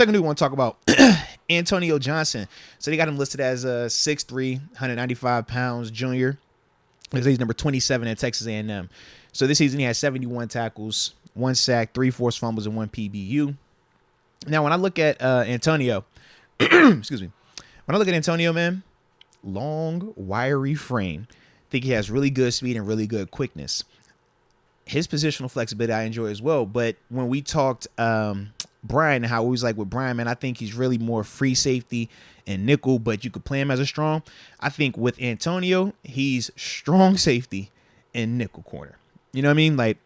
Second dude we want to talk about, Antonio Johnson. So they got him listed as a 6'3", 195 pounds junior. He's number 27 at Texas A&M. So this season he has 71 tackles, 1 sack, 3 forced fumbles, and 1 PBU. Now when I look at Antonio, excuse me, when I look at Antonio, man, long, wiry frame. Think he has really good speed and really good quickness. His positional flexibility I enjoy as well. But when we talked Brian, how we was like with Brian, man, I think he's really more free safety and nickel, but you could play him as a strong. I think with Antonio, he's strong safety and nickel corner. You know what I mean? Like,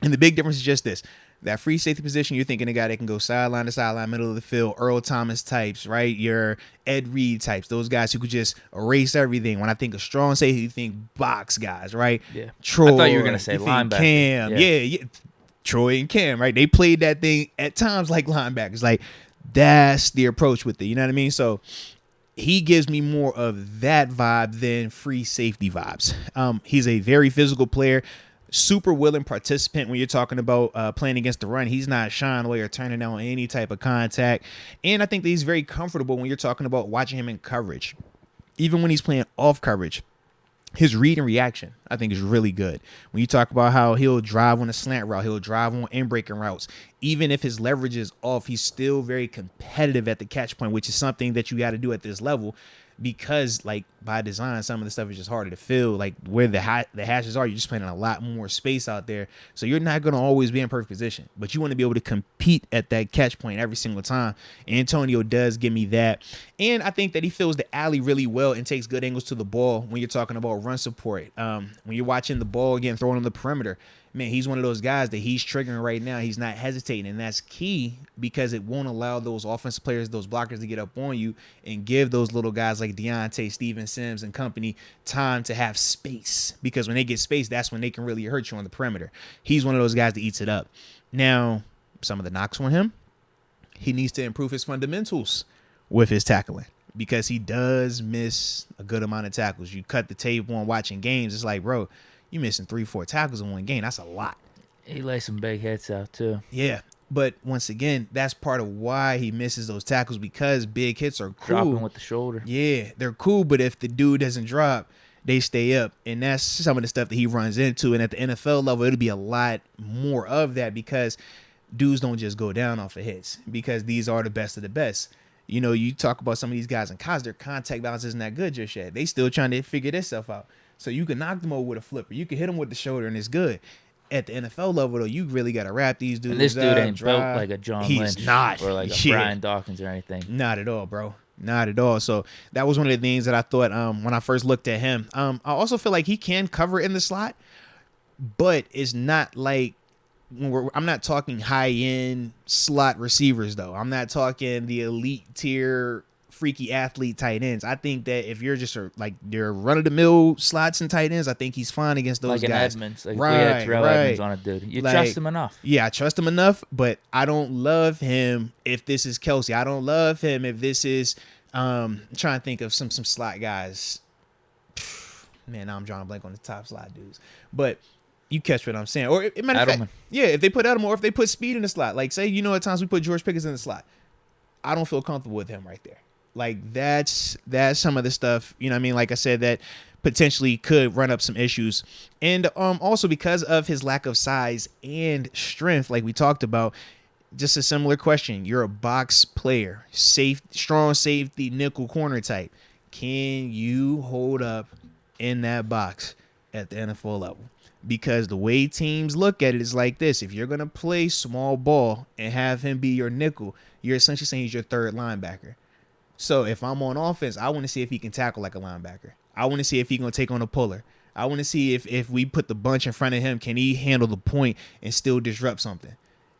and the big difference is just this. That free safety position, you're thinking a guy that can go sideline to sideline, middle of the field, Earl Thomas types, right? Your Ed Reed types, those guys who could just erase everything. When I think of strong safety, you think box guys, right? Yeah. Troy, I thought you were going to say linebacker. Cam. Yeah. Troy and Cam, right? They played that thing at times like linebackers. Like, that's the approach with it. You know what I mean? So he gives me more of that vibe than free safety vibes. He's a very physical player. Super willing participant when you're talking about playing against the run. He's not shying away or turning down any type of contact. And I think that he's very comfortable when you're talking about watching him in coverage. Even when he's playing off coverage, his read and reaction, I think, is really good. When you talk about how he'll drive on a slant route, he'll drive on in-breaking routes. Even if his leverage is off, he's still very competitive at the catch point, which is something that you got to do at this level. Because, like, by design, some of the stuff is just harder to fill. Like, where the hashes are, you're just playing a lot more space out there. So you're not going to always be in perfect position. But you want to be able to compete at that catch point every single time. Antonio does give me that. And I think that he fills the alley really well and takes good angles to the ball when you're talking about run support. When you're watching the ball getting thrown on the perimeter, man, he's one of those guys that he's triggering right now. He's not hesitating, and that's key because it won't allow those offensive players, those blockers to get up on you and give those little guys like Deontay, Steven Sims, and company time to have space because when they get space, that's when they can really hurt you on the perimeter. He's one of those guys that eats it up. Now, some of the knocks on him, he needs to improve his fundamentals with his tackling because he does miss a good amount of tackles. You cut the tape on watching games, it's like, bro, you missing 3-4 tackles in one game. That's a lot. He lays some big hits out, too. Yeah. But once again, that's part of why he misses those tackles because big hits are cool. Dropping with the shoulder. Yeah, they're cool. But if the dude doesn't drop, they stay up. And that's some of the stuff that he runs into. And at the NFL level, it'll be a lot more of that because dudes don't just go down off of hits because these are the best of the best. You know, you talk about some of these guys in college, their contact balance isn't that good just yet. They still trying to figure this stuff out. So you can knock them over with a flipper. You can hit them with the shoulder, and it's good. At the NFL level, though, you really got to wrap these dudes. And this dude ain't drive. built like a John He's Lynch not. or like a Brian Dawkins or anything. Not at all, bro. Not at all. So that was one of the things that I thought when I first looked at him. I also feel like he can cover in the slot, but it's not like I'm not talking high-end slot receivers, though. I'm not talking the elite tier freaky athlete tight ends. I think that if you're just like your run-of-the-mill slots and tight ends, I think he's fine against those like guys. Like an Edmonds. Like we had Terrell Edmonds on a dude. You trust him enough. Yeah, I trust him enough, but I don't love him if this is Kelsey. I don't love him if this is I'm trying to think of some slot guys. Man, now I'm drawing a blank on the top slot dudes. But you catch what I'm saying. Or matter of fact, yeah, if they put Edelman or if they put Speed in the slot. Like, say, at times we put George Pickens in the slot. I don't feel comfortable with him right there. Like, that's some of the stuff, you know what I mean? Like I said, that potentially could run up some issues. And also because of his lack of size and strength, like we talked about, just a similar question. You're a box player, strong safety, nickel corner type. Can you hold up in that box at the NFL level? Because the way teams look at it is like this. If you're going to play small ball and have him be your nickel, you're essentially saying he's your third linebacker. So if I'm on offense, I want to see if he can tackle like a linebacker. I want to see if he's going to take on a puller. I want to see if we put the bunch in front of him, can he handle the point and still disrupt something?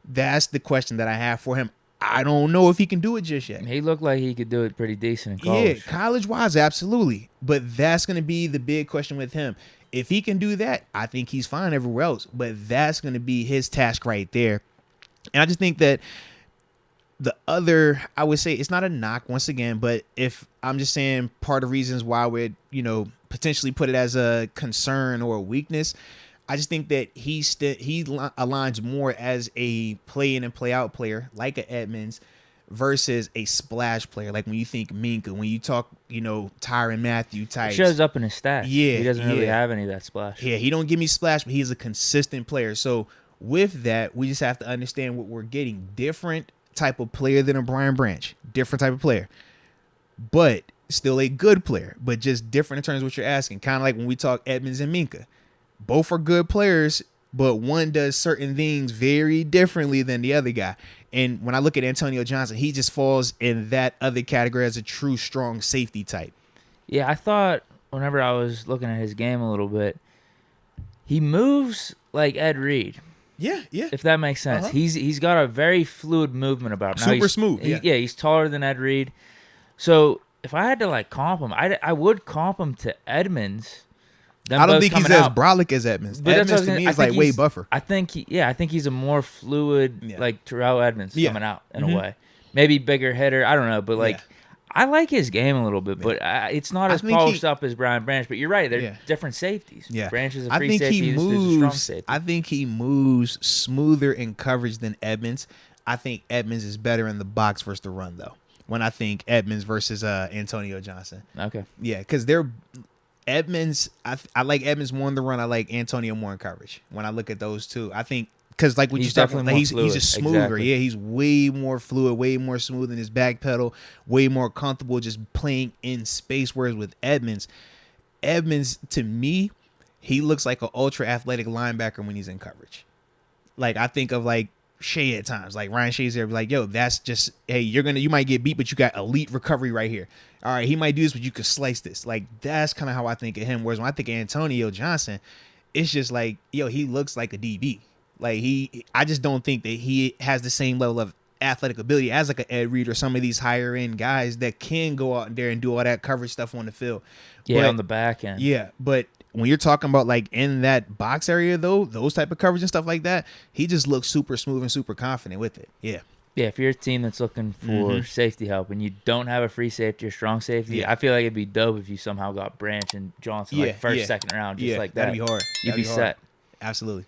That's the question that I have for him. I don't know if he can do it just yet. He looked like he could do it pretty decent in college. Yeah, college-wise, absolutely. But that's going to be the big question with him. If he can do that, I think he's fine everywhere else. But that's going to be his task right there. And I just think that the other, I would say, it's not a knock once again, but if I'm just saying part of the reasons why we'd, potentially put it as a concern or a weakness, I just think that he aligns more as a play in and play out player like a Edmonds versus a splash player. Like when you think Minka, when you talk, Tyrann Mathieu types. It shows up in his stats. Yeah, he doesn't really have any of that splash. Yeah, he don't give me splash, but he's a consistent player. So with that, we just have to understand what we're getting. Different type of player than a Brian Branch. Different type of player. But still a good player, but just different in terms of what you're asking. Kind of like when we talk Edmonds and Minka. Both are good players, but one does certain things very differently than the other guy. And when I look at Antonio Johnson, he just falls in that other category as a true strong safety type. Yeah, I thought whenever I was looking at his game a little bit, he moves like Ed Reed. Yeah. If that makes sense. He's got a very fluid movement about him. Super smooth. Yeah, he's taller than Ed Reed. So if I had to comp him, I would comp him to Edmonds. I don't think he's as brolic as Edmonds. But Edmonds to me is like way buffer. I think he's a more fluid, like Terrell Edmonds coming out in a way. Maybe bigger hitter. I don't know, but I like his game a little bit, but it's not as polished up as Brian Branch. But you're right, they're different safeties. Yeah. Branch is a free safety. This is a strong safety. I think he moves smoother in coverage than Edmonds. I think Edmonds is better in the box versus the run, though. When I think Edmonds versus Antonio Johnson. Okay. Yeah, because they're Edmonds. I like Edmonds more in the run. I like Antonio more in coverage. When I look at those two, I think because like what you talking about, he's just smoother. Exactly. Yeah, he's way more fluid, way more smooth in his back pedal, way more comfortable just playing in space. Whereas with Edmonds to me, he looks like an ultra athletic linebacker when he's in coverage. Like I think of like Shea at times, like Ryan Shea's there, like, yo, that's just, hey, you might get beat, but you got elite recovery right here. All right, he might do this, but you could slice this. Like that's kind of how I think of him. Whereas when I think of Antonio Johnson, it's just like, yo, he looks like a DB. Like I just don't think that he has the same level of athletic ability as like an Ed Reed or some of these higher end guys that can go out there and do all that coverage stuff on the field. Yeah, on the back end. Yeah, but when you're talking about like in that box area though, those type of coverage and stuff like that, he just looks super smooth and super confident with it. Yeah. Yeah, if you're a team that's looking for safety help and you don't have a free safety or strong safety, I feel like it'd be dope if you somehow got Branch and Johnson like first, second round, just like that. That'd be hard. You'd be set. Absolutely.